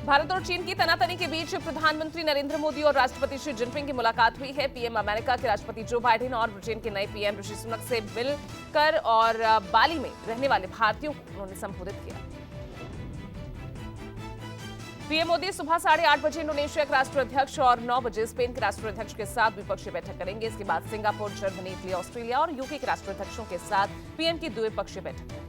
भारत और चीन की तनातनी के बीच प्रधानमंत्री नरेंद्र मोदी और राष्ट्रपति शी जिनपिंग की मुलाकात हुई है। पीएम अमेरिका के राष्ट्रपति जो बाइडेन और ब्रिटेन के नए पीएम ऋषि सुनक से मिलकर और बाली में रहने वाले भारतीयों को उन्होंने संबोधित किया। पीएम मोदी सुबह 8:30 बजे इंडोनेशिया के राष्ट्राध्यक्ष और 9 बजे स्पेन के राष्ट्राध्यक्ष के साथ द्विपक्षीय बैठक करेंगे। इसके बाद सिंगापुर, जर्मनी, इटली, ऑस्ट्रेलिया और यूके के राष्ट्राध्यक्षों के साथ पीएम की द्विपक्षीय बैठक होगी।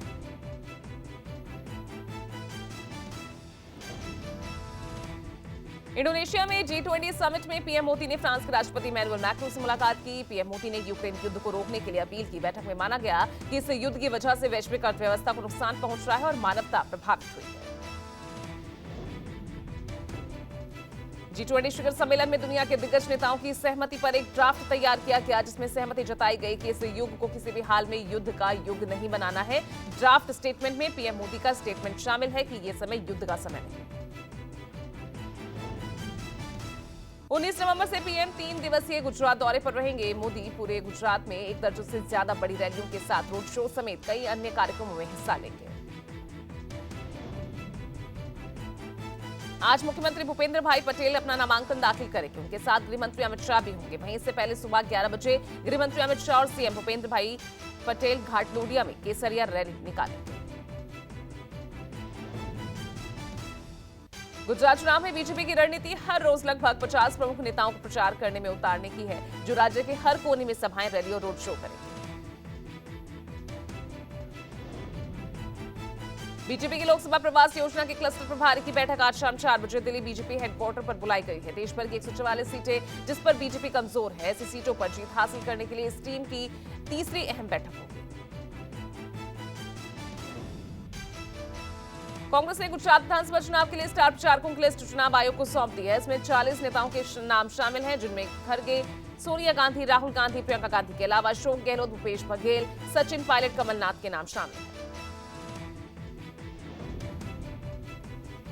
इंडोनेशिया में G20 समिट में पीएम मोदी ने फ्रांस के राष्ट्रपति इमैनुअल मैक्रों से मुलाकात की। पीएम मोदी ने यूक्रेन युद्ध को रोकने के लिए अपील की। बैठक में माना गया कि इस युद्ध की वजह से वैश्विक अर्थव्यवस्था को नुकसान पहुंच रहा है और मानवता प्रभावित हुई है। G20 शिखर सम्मेलन में दुनिया के दिग्गज नेताओं की सहमति पर एक ड्राफ्ट तैयार किया गया, जिसमें सहमति जताई गई कि इस युग को किसी भी हाल में युद्ध का युग नहीं बनाना है। ड्राफ्ट स्टेटमेंट में पीएम मोदी का स्टेटमेंट शामिल है कि ये समय युद्ध का समय नहीं। 19 नवंबर से पीएम 3 दिवसीय गुजरात दौरे पर रहेंगे। मोदी पूरे गुजरात में 1 दर्जन से ज्यादा बड़ी रैलियों के साथ रोड शो समेत कई अन्य कार्यक्रमों में हिस्सा लेंगे। आज मुख्यमंत्री भूपेंद्र भाई पटेल अपना नामांकन दाखिल करेंगे। उनके साथ गृह मंत्री अमित शाह भी होंगे। वहीं इससे पहले सुबह 11 बजे गृह मंत्री अमित शाह और सीएम भूपेंद्र भाई पटेल घाटलोडिया में केसरिया रैली निकालेंगे। गुजरात चुनाव में बीजेपी की रणनीति हर रोज लगभग 50 प्रमुख नेताओं को प्रचार करने में उतारने की है, जो राज्य के हर कोने में सभाएं, रैली और रोड शो करेंगे। बीजेपी की लोकसभा प्रवास योजना के क्लस्टर प्रभारी की बैठक आज शाम 4 बजे दिल्ली बीजेपी हेडक्वार्टर पर बुलाई गई है। देश भर की 144 सीटें जिस पर बीजेपी कमजोर है, ऐसी सीटों पर जीत हासिल करने के लिए इस टीम की तीसरी अहम बैठक होगी। कांग्रेस ने गुजरात विधानसभा चुनाव के लिए स्टार प्रचारकों की लिस्ट चुनाव आयोग को सौंप दी है। इसमें 40 नेताओं के नाम शामिल हैं, जिनमें खड़गे, सोनिया गांधी, राहुल गांधी, प्रियंका गांधी के अलावा अशोक गहलोत, भूपेश बघेल, सचिन पायलट, कमलनाथ के नाम शामिल हैं।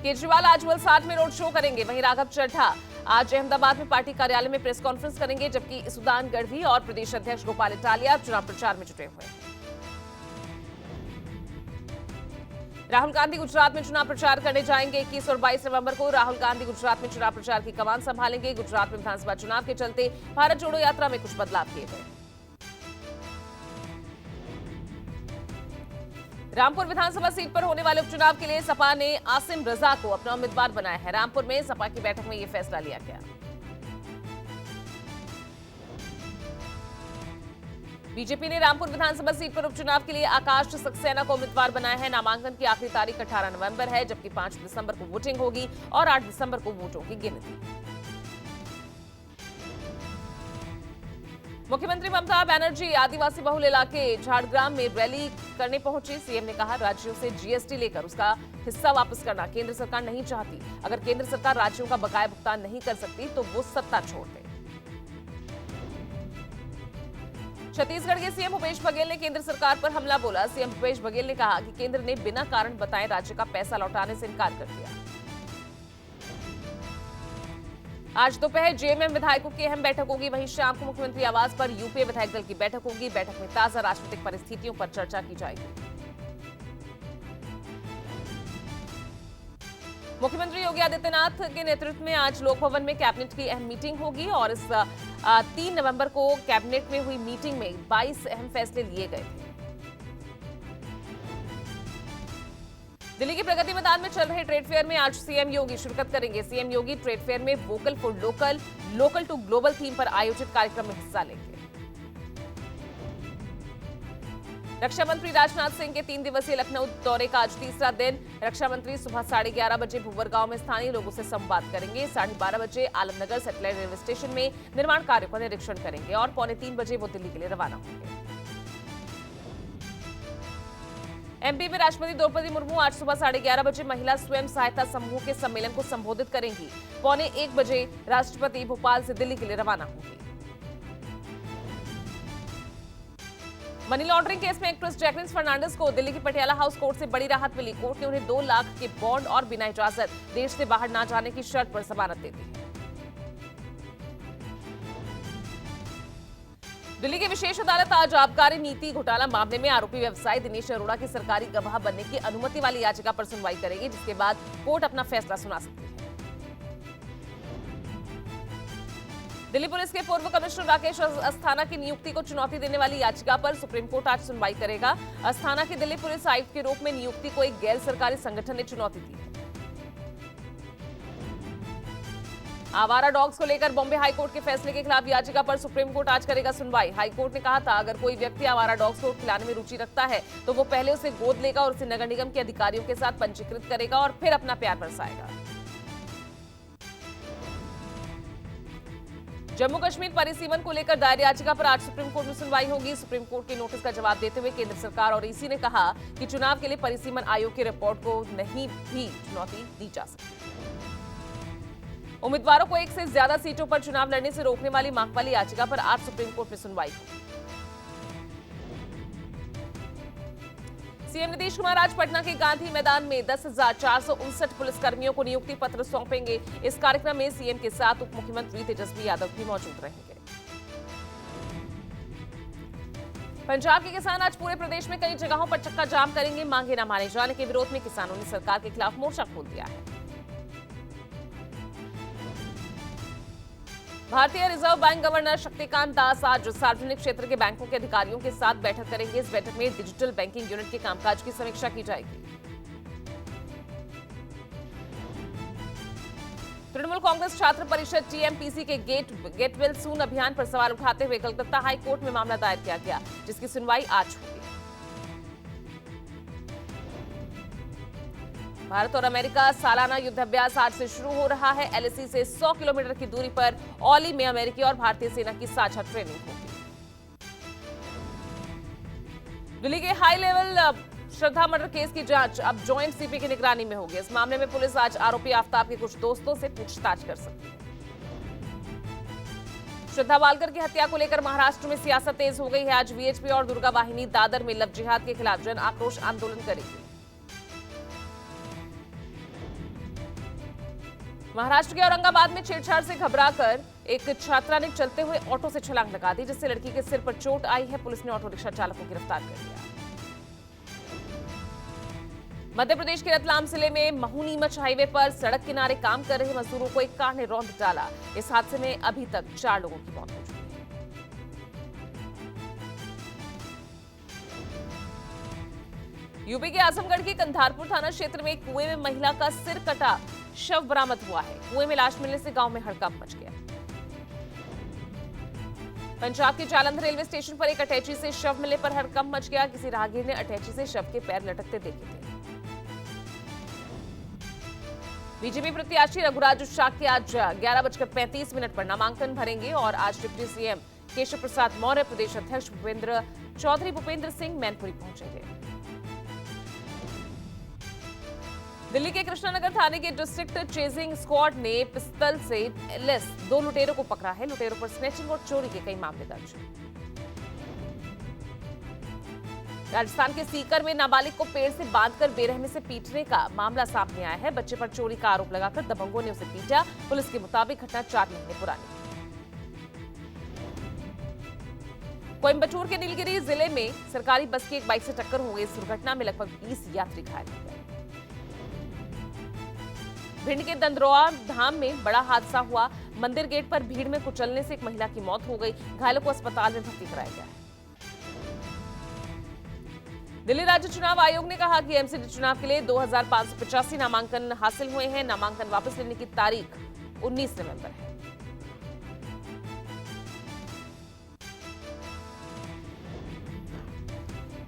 केजरीवाल आज वलसाड में रोड शो करेंगे। वहीं राघव चड्ढा आज अहमदाबाद में पार्टी कार्यालय में प्रेस कॉन्फ्रेंस करेंगे, जबकि सुदान गढ़वी और प्रदेश अध्यक्ष गोपाल इटालिया चुनाव प्रचार में जुटे हुए हैं। राहुल गांधी गुजरात में चुनाव प्रचार करने जाएंगे। 21 और 22 नवंबर को राहुल गांधी गुजरात में चुनाव प्रचार की कमान संभालेंगे। गुजरात में विधानसभा चुनाव के चलते भारत जोड़ो यात्रा में कुछ बदलाव किए गए। रामपुर विधानसभा सीट पर होने वाले उपचुनाव के लिए सपा ने आसिम रजा को अपना उम्मीदवार बनाया है। रामपुर में सपा की बैठक में यह फैसला लिया गया। बीजेपी ने रामपुर विधानसभा सीट पर उपचुनाव के लिए आकाश सक्सेना को उम्मीदवार बनाया है। नामांकन की आखिरी तारीख 18 नवंबर है, जबकि 5 दिसंबर को वोटिंग होगी और 8 दिसंबर को वोटों की गिनती। मुख्यमंत्री ममता बनर्जी आदिवासी बहुल इलाके झाड़ग्राम में रैली करने पहुंची। सीएम ने कहा, राज्यों से जीएसटी लेकर उसका हिस्सा वापस करना केंद्र सरकार नहीं चाहती। अगर केंद्र सरकार राज्यों का बकाया भुगतान नहीं कर सकती तो वो सत्ता छोड़ दे। छत्तीसगढ़ के सीएम भूपेश बघेल ने केंद्र सरकार पर हमला बोला। सीएम भूपेश बघेल ने कहा कि केंद्र ने बिना कारण बताए राज्य का पैसा लौटाने से इनकार कर दिया। आज दोपहर जेएमएम विधायकों की अहम बैठक होगी। वहीं शाम को मुख्यमंत्री आवास पर यूपीए विधायक दल की बैठक होगी। बैठक में ताजा राजनीतिक परिस्थितियों पर चर्चा की जाएगी। मुख्यमंत्री योगी आदित्यनाथ के नेतृत्व में आज लोक भवन में कैबिनेट की अहम मीटिंग होगी और इस 3 नवंबर को कैबिनेट में हुई मीटिंग में 22 अहम फैसले लिए गए थे। दिल्ली के प्रगति मैदान में चल रहे ट्रेड फेयर में आज सीएम योगी शिरकत करेंगे। सीएम योगी ट्रेड फेयर में vocal for local, local to global theme पर आयोजित कार्यक्रम में हिस्सा लेंगे। रक्षा मंत्री राजनाथ सिंह के 3 दिवसीय लखनऊ दौरे का आज तीसरा दिन। रक्षा मंत्री सुबह 11:30 बजे भुवर गांव में स्थानीय लोगों से संवाद करेंगे। 12:30 बजे आलमनगर सैटेलाइट रेलवे स्टेशन में निर्माण कार्यों का निरीक्षण करेंगे और 2:45 बजे वो दिल्ली के लिए रवाना होंगे। एमपी में राष्ट्रपति द्रौपदी मुर्मू आज सुबह 11:30 बजे महिला स्वयं सहायता समूह के सम्मेलन को संबोधित करेंगी। 1:45 बजे राष्ट्रपति भोपाल से दिल्ली के लिए रवाना होंगी। मनी लॉन्ड्रिंग केस में एक्ट्रेस जैकलिन फर्नांडिस को दिल्ली की पटियाला हाउस कोर्ट से बड़ी राहत मिली। कोर्ट ने उन्हें 2 लाख के बॉन्ड और बिना इजाजत देश से बाहर न जाने की शर्त पर जमानत दे दी है। दिल्ली की विशेष अदालत आज आबकारी नीति घोटाला मामले में आरोपी व्यवसायी दिनेश अरोड़ा की सरकारी गवाह बनने की अनुमति वाली याचिका पर सुनवाई करेगी, जिसके बाद कोर्ट अपना फैसला सुना सकती है। दिल्ली पुलिस के पूर्व कमिश्नर राकेश अस्थाना की नियुक्ति को चुनौती देने वाली याचिका पर सुप्रीम कोर्ट आज सुनवाई करेगा। अस्थाना की दिल्ली पुलिस आयुक्त के रूप में नियुक्ति को एक गैर सरकारी संगठन ने चुनौती दी है। आवारा डॉग्स को लेकर बॉम्बे हाईकोर्ट के फैसले के खिलाफ याचिका पर सुप्रीम कोर्ट आज करेगा सुनवाई। हाईकोर्ट ने कहा था, अगर कोई व्यक्ति आवारा डॉग्स को खिलाने में रुचि रखता है तो वो पहले उसे गोद लेगा और उसे नगर निगम के अधिकारियों के साथ पंजीकृत करेगा और फिर अपना प्यार बरसाएगा। जम्मू कश्मीर परिसीमन को लेकर दायर याचिका पर आज सुप्रीम कोर्ट में सुनवाई होगी। सुप्रीम कोर्ट के नोटिस का जवाब देते हुए केंद्र सरकार और ईसी ने कहा कि चुनाव के लिए परिसीमन आयोग की रिपोर्ट को नहीं भी चुनौती दी जा सकती। उम्मीदवारों को एक से ज्यादा सीटों पर चुनाव लड़ने से रोकने वाली मांग वाली याचिका पर आज सुप्रीम कोर्ट में सुनवाई होगी। सीएम नीतीश कुमार आज पटना के गांधी मैदान में 10,459 पुलिसकर्मियों को नियुक्ति पत्र सौंपेंगे। इस कार्यक्रम में सीएम के साथ उप मुख्यमंत्री तेजस्वी यादव भी मौजूद रहेंगे। पंजाब के किसान आज पूरे प्रदेश में कई जगहों पर चक्का जाम करेंगे। मांगे न माने जाने के विरोध में किसानों ने सरकार के खिलाफ मोर्चा खोल दिया है। भारतीय reserve bank governor Shaktikanta Das आज सार्वजनिक क्षेत्र के बैंकों के अधिकारियों के साथ बैठक करेंगे। इस बैठक में डिजिटल बैंकिंग यूनिट के कामकाज की समीक्षा की जाएगी। तृणमूल कांग्रेस छात्र परिषद टीएमपीसी के गेट वेल सून अभियान पर सवाल उठाते हुए कलकत्ता हाई कोर्ट में मामला दायर किया गया, जिसकी सुनवाई आज होगी। भारत और अमेरिका सालाना युद्धाभ्यास आज से शुरू हो रहा है। एलएसी से 100 किलोमीटर की दूरी पर औली में अमेरिकी और भारतीय सेना की साझा ट्रेनिंग होगी। दिल्ली के हाई लेवल श्रद्धा मर्डर केस की जांच अब जॉइंट सीपी की निगरानी में होगी। इस मामले में पुलिस आज आरोपी आफ्ताब के कुछ दोस्तों से पूछताछ कर सकती है। श्रद्धा वालकर की हत्या को लेकर महाराष्ट्र में सियासत तेज हो गई है। आज वीएचपी और दुर्गा वाहिनी दादर में लव जिहाद के खिलाफ जन आक्रोश आंदोलन करेगी। महाराष्ट्र के औरंगाबाद में छेड़छाड़ से घबराकर एक छात्रा ने चलते हुए ऑटो से छलांग लगा दी, जिससे लड़की के सिर पर चोट आई है। पुलिस ने ऑटो रिक्शा चालक को गिरफ्तार कर लिया। मध्य प्रदेश के रतलाम जिले में महू नीमच हाईवे पर सड़क किनारे काम कर रहे मजदूरों को एक कार ने रौंद डाला। इस हादसे में अभी तक 4 लोगों की मौत हो चुकी है। यूपी के आजमगढ़ के कंधारपुर थाना क्षेत्र में एक कुएं में महिला का सिर कटा शव बरामद हुआ है। कुएं में लाश मिलने से गांव में हड़कंप मच गया। पंजाब के जालंधर रेलवे स्टेशन पर एक अटैची से शव मिलने पर हड़कंप मच गया। किसी राहगीर ने अटैची से शव के पैर लटकते देखे थे। बीजेपी प्रत्याशी रघुराज शाक्य आज 11:35 पर नामांकन भरेंगे और आज डिप्टी सीएम केशव प्रसाद मौर्य, प्रदेश अध्यक्ष चौधरी भूपेंद्र सिंह मैनपुरी पहुंचेंगे। दिल्ली के कृष्णानगर थाने के डिस्ट्रिक्ट चेजिंग स्क्वाड ने पिस्तल से लेस 2 लुटेरों को पकड़ा है। लुटेरों पर स्नैचिंग और चोरी के कई मामले दर्ज हैं। राजस्थान के सीकर में नाबालिग को पेड़ से बांधकर बेरहमी से पीटने का मामला सामने आया है। बच्चे पर चोरी का आरोप लगाकर दबंगों ने उसे पीटा। पुलिस के मुताबिक घटना 4 महीने पुरानी। कोयम्बटूर के नीलगिरी जिले में सरकारी बस की एक बाइक से टक्कर हो गई। इस दुर्घटना में लगभग 20 यात्री घायल हो गए। भिंड के दंदरौआ धाम में बड़ा हादसा हुआ। मंदिर गेट पर भीड़ में कुचलने से एक महिला की मौत हो गई। घायलों को अस्पताल में भर्ती कराया गया है। दिल्ली राज्य चुनाव आयोग ने कहा कि एमसीडी चुनाव के लिए 2585 नामांकन हासिल हुए हैं। नामांकन वापस लेने की तारीख 19 नवंबर है।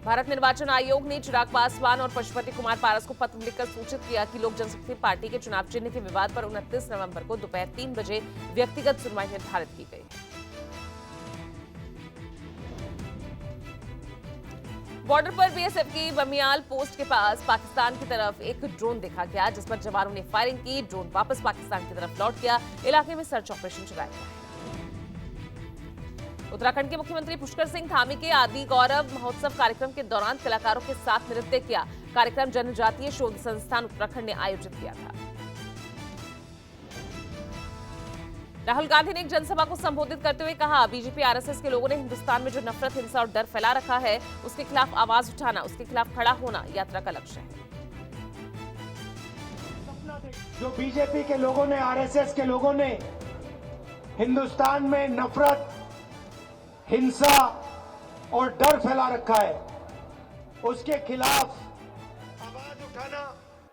भारत निर्वाचन आयोग ने चिराग पासवान और पशुपति कुमार पारस को पत्र लिखकर सूचित किया कि लोक जनशक्ति पार्टी के चुनाव चिन्ह के विवाद पर 29 नवंबर को दोपहर 3 बजे व्यक्तिगत सुनवाई निर्धारित की गई है। बॉर्डर पर बीएसएफ की बमियाल पोस्ट के पास पाकिस्तान की तरफ एक ड्रोन देखा गया, जिस पर जवानों ने फायरिंग की। ड्रोन वापस पाकिस्तान की तरफ लौट गया। इलाके में सर्च ऑपरेशन चलाया गया। उत्तराखंड के मुख्यमंत्री पुष्कर सिंह धामी के आदि गौरव महोत्सव कार्यक्रम के दौरान कलाकारों के साथ नृत्य किया। कार्यक्रम जनजातीय शोध संस्थान उत्तराखंड ने आयोजित किया था। राहुल गांधी ने एक जनसभा को संबोधित करते हुए कहा, बीजेपी आरएसएस के लोगों ने हिंदुस्तान में जो नफरत, हिंसा और डर फैला रखा है, उसके खिलाफ आवाज उठाना, उसके खिलाफ खड़ा होना यात्रा का लक्ष्य है। जो बीजेपी के लोगों ने, आरएसएस के लोगों ने हिंदुस्तान में नफरत, हिंसा और डर फैला रखा है, उसके खिलाफ आवाज उठाना,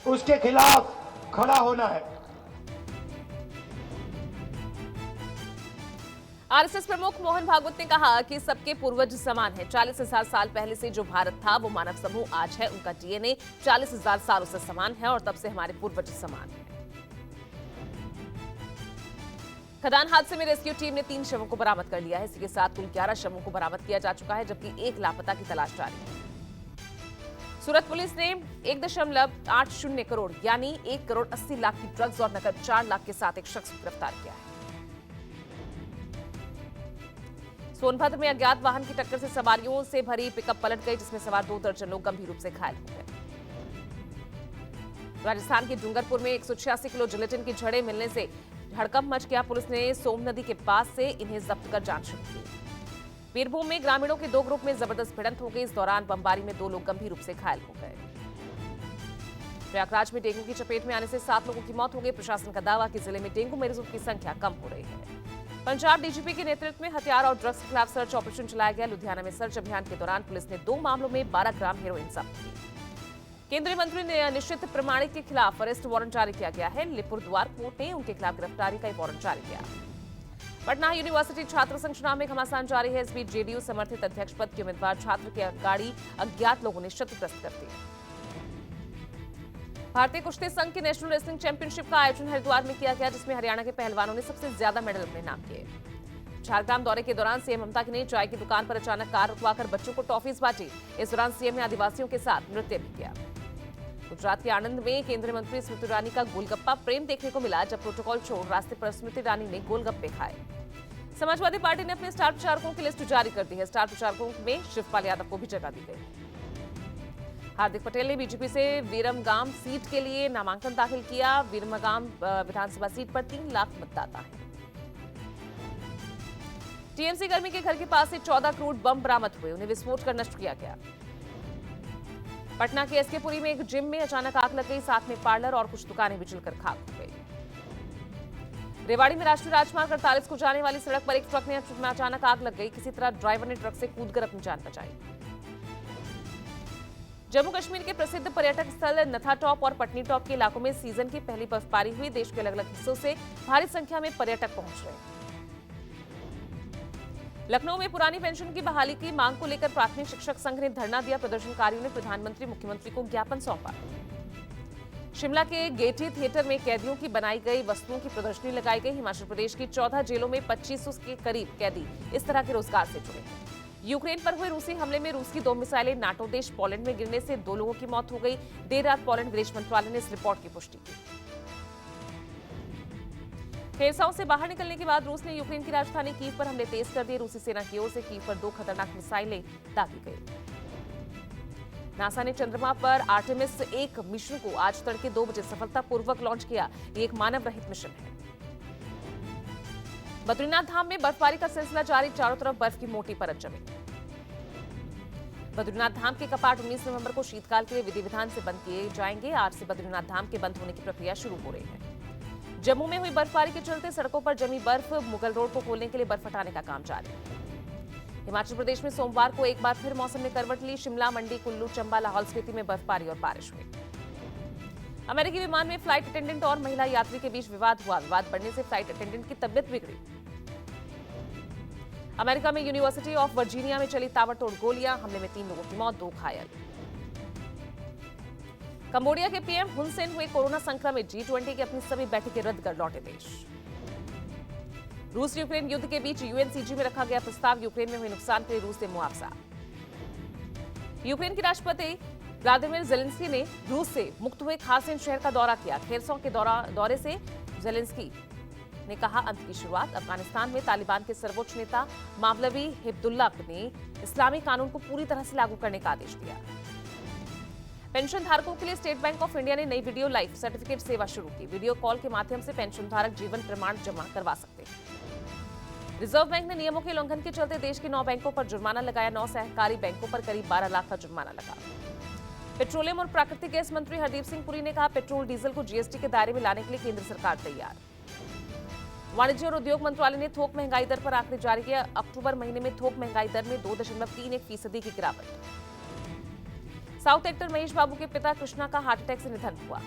उसके खिलाफ खड़ा होना है। आरएसएस प्रमुख मोहन भागवत ने कहा कि सबके पूर्वज समान है। 40,000 साल पहले से जो भारत था वो मानव समूह आज है, उनका डीएनए 40,000 सालों से समान है और तब से हमारे पूर्वज समान है। खदान हादसे में रेस्क्यू टीम ने 3 शवों को बरामद कर लिया है। इसी के साथ कुल 11 शवों को बरामद किया जा चुका है, जबकि 1 लापता की तलाश जारी है। सूरत पुलिस ने 1.80 करोड़ यानी 1 करोड़ 80 लाख की ड्रग्स और नकद 4 लाख के साथ एक शख्स को गिरफ्तार किया है। सोनभद्र में अज्ञात वाहन की टक्कर से सवारियों से भरी पिकअप पलट गई, जिसमें सवार 2 दर्जन लोग गंभीर रूप से घायल हो गए। राजस्थान के डूंगरपुर में 186 किलो जिलेटिन की जड़ें मिलने से हड़कंप मच गया। पुलिस ने सोम नदी के पास से इन्हें जब्त कर जांच शुरू की। बीरभूम में ग्रामीणों के 2 ग्रुप में जबरदस्त भिड़ंत हो गई। इस दौरान बमबारी में 2 लोग गंभीर रूप से घायल हो गए। प्रयागराज में डेंगू की चपेट में आने से 7 लोगों की मौत हो गई। प्रशासन का दावा कि जिले में डेंगू मरीजों की संख्या कम हो रही है। पंजाब डीजीपी के नेतृत्व में हथियार और ड्रग्स के खिलाफ सर्च ऑपरेशन चलाया गया। लुधियाना में सर्च अभियान के दौरान पुलिस ने 2 मामलों में 12 ग्राम हेरोइन जब्त की। केंद्रीय मंत्री ने निश्चित प्रमाणिक के खिलाफ अरेस्ट वारंट जारी किया गया है। लिपुरद्वार कोर्ट ने उनके खिलाफ गिरफ्तारी का वारंट जारी किया। पटना यूनिवर्सिटी छात्र संघ चुनाव में घमासान जारी है। इस बीच जेडीयू समर्थित अध्यक्ष पद के उम्मीदवार छात्र की गाड़ी अज्ञात लोगों ने क्षतिग्रस्त कर दी। भारतीय कुश्ती संघ की नेशनल रेसलिंग चैंपियनशिप का आयोजन हरिद्वार में किया गया, जिसमें हरियाणा के पहलवानों ने सबसे ज्यादा मेडल अपने नाम किए। झारग्राम दौरे के दौरान सीएम ममता ने चाय की दुकान पर अचानक कार रुकवाकर बच्चों को टॉफीज बांटी। इस दौरान सीएम ने आदिवासियों के साथ नृत्य भी किया। गुजरात के आणंद में केंद्रीय मंत्री स्मृति ईरानी का गोलगप्पा प्रेम देखने को मिला, जब प्रोटोकॉल छोड़ रास्ते पर स्मृति ईरानी ने गोलगप्पे खाए। समाजवादी पार्टी ने अपने स्टार प्रचारकों की लिस्ट जारी कर दी है। स्टार प्रचारकों में शिवपाल यादव को भी जगह दी गई। हार्दिक पटेल ने बीजेपी से वीरमगाम सीट के लिए नामांकन दाखिल किया। वीरमगाम विधानसभा सीट पर 3 लाख मतदाता हैं। टीएमसी कर्मी के घर के पास से 14 क्रूड बम बरामद हुए, उन्हें विस्फोट कर नष्ट किया गया। पटना के एसकेपुरी में एक जिम में अचानक आग लग गई, साथ में पार्लर और कुछ दुकानें भी जलकर खाक हो गई। रेवाड़ी में राष्ट्रीय राजमार्ग 48 को जाने वाली सड़क पर एक ट्रक में अचानक आग लग गई। किसी तरह ड्राइवर ने ट्रक से कूदकर अपनी जान बचाई। जम्मू कश्मीर के प्रसिद्ध पर्यटक स्थल नथा टॉप और पटनी टॉप के इलाकों में सीजन की पहली बर्फबारी हुई। देश के अलग अलग हिस्सों से भारी संख्या में पर्यटक पहुंच रहे हैं। लखनऊ में पुरानी पेंशन की बहाली की मांग को लेकर प्राथमिक शिक्षक संघ ने धरना दिया। प्रदर्शनकारियों ने प्रधानमंत्री, मुख्यमंत्री को ज्ञापन सौंपा। शिमला के गेटी थिएटर में कैदियों की बनाई गई वस्तुओं की प्रदर्शनी लगाई गई। हिमाचल प्रदेश की 14 जेलों में 2500 के करीब कैदी इस तरह के रोजगार से जुड़े हैं। यूक्रेन पर हुए रूसी हमले में रूस की 2 मिसाइलें नाटो देश पोलैंड में गिरने से 2 लोगों की मौत हो गई। देर रात पोलैंड विदेश मंत्रालय ने इस रिपोर्ट की पुष्टि की। खेरसाओं से बाहर निकलने के बाद रूस ने यूक्रेन की राजधानी कीव पर हमले तेज कर दिए। रूसी सेना की ओर से कीव पर 2 खतरनाक मिसाइलें दागी गई। नासा ने चंद्रमा पर आर्टेमिस 1 मिशन को आज तड़के 2 बजे सफलतापूर्वक लॉन्च किया। ये एक मानव रहित मिशन है। बद्रीनाथ धाम में बर्फबारी का सिलसिला जारी, चारों तरफ बर्फ की मोटी परत जमी। बद्रीनाथ धाम के कपाट 19 नवंबर को शीतकाल के लिए विधि विधान से बंद किए जाएंगे। आज से बद्रीनाथ धाम के बंद होने की प्रक्रिया शुरू हो रही है। जम्मू में हुई बर्फबारी के चलते सड़कों पर जमी बर्फ, मुगल रोड को खोलने के लिए बर्फ हटाने का काम जारी है। हिमाचल प्रदेश में सोमवार को एक बार फिर मौसम ने करवट ली। शिमला, मंडी, कुल्लू, चंबा, लाहौल स्पीति में बर्फबारी और बारिश हुई। अमेरिकी विमान में फ्लाइट अटेंडेंट और महिला यात्री के बीच विवाद हुआ। विवाद बढ़ने से फ्लाइट अटेंडेंट की तबियत बिगड़ी। अमेरिका में यूनिवर्सिटी ऑफ वर्जीनिया में चली ताबड़तोड़ गोलियां, हमले में 3 लोगों की मौत, 2 घायल। कंबोडिया के पीएम हुन सेन हुए कोरोना संक्रमित। G20 की अपनी सभी बैठकें रद्द कर लौटे देश। रूस यूक्रेन युद्ध के बीच यूएनसीजी में रखा गया प्रस्ताव, यूक्रेन में हुए नुकसान के लिए रूस से मुआवजा। यूक्रेन के राष्ट्रपति व्लादिमीर जेलेंस्की ने रूस से मुक्त हुए खारसेन शहर का दौरा किया। खेरसों के दौरे से जेलेंस्की ने कहा, अंत की शुरुआत। अफगानिस्तान में तालिबान के सर्वोच्च नेता मौलवी हिब्दुल्लाह ने इस्लामी कानून को पूरी तरह से लागू करने का आदेश दिया। पेंशन धारकों के लिए स्टेट बैंक ऑफ इंडिया ने नई वीडियो लाइफ सर्टिफिकेट सेवा शुरू की। वीडियो कॉल के माध्यम से पेंशन धारक जीवन प्रमाण जमा करवा सकते हैं। रिजर्व बैंक ने नियमों के उल्लंघन के चलते देश के 9 बैंकों पर जुर्माना लगाया। 9 सहकारी बैंकों पर करीब 12 लाख का जुर्माना लगा। पेट्रोलियम और प्राकृतिक गैस मंत्री हरदीप सिंह पुरी ने कहा, पेट्रोल डीजल को जीएसटी के दायरे में लाने के लिए केंद्र सरकार तैयार। वाणिज्य और उद्योग मंत्रालय ने थोक महंगाई दर पर आंकड़े जारी किया। अक्टूबर महीने में थोक महंगाई दर में 2.31% की गिरावट। साउथ एक्टर महेश बाबू के पिता कृष्णा का हार्ट अटैक से निधन हुआ।